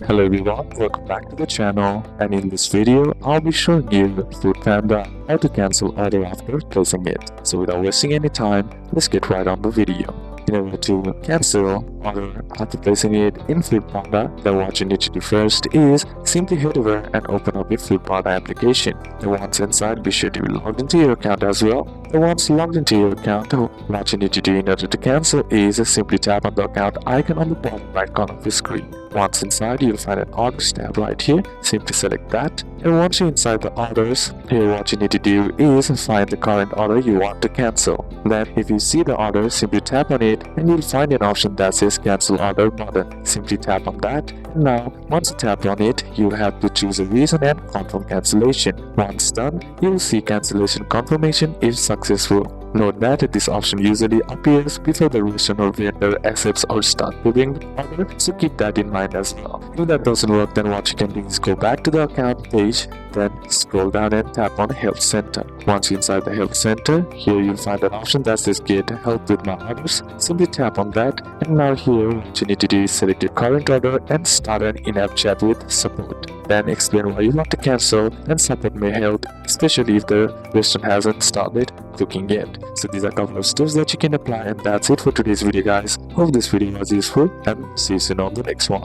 Hello everyone, welcome back to the channel, and in this video I'll be showing you Foodpanda how to cancel order after placing it. So without wasting any time, let's get right on the video. In order to cancel order after placing it in Foodpanda, then what you need to do first is simply head over and open up your Foodpanda application. And once inside, be sure to be logged into your account as well. And once logged into your account, what you need to do in order to cancel is simply tap on the account icon on the bottom right corner of the screen. Once inside, you'll find an orders tab right here. Simply select that. And once you're inside the orders, here what you need to do is find the current order you want to cancel. Then if you see the order, simply tap on it and you'll find an option that says cancel order button. Simply tap on that. And now, once you tap on it, you'll have to choose a reason and confirm cancellation. Once done, you'll see cancellation confirmation is successful. Note that this option usually appears before the restaurant or vendor accepts or starts preparing the order, so keep that in mind as well. If that doesn't work, then what you can do is go back to the account page, then scroll down and tap on Help Center. Once you're inside the Help Center, here you'll find an option that says Get Help with My Orders. Simply tap on that, and now here what you need to do is select your current order and start an in-app chat with support. Then explain why you want to cancel, and support may help, especially if the restaurant hasn't started cooking yet. So these are a couple of steps that you can apply, and that's it for today's video guys. Hope this video was useful, and see you soon on the next one.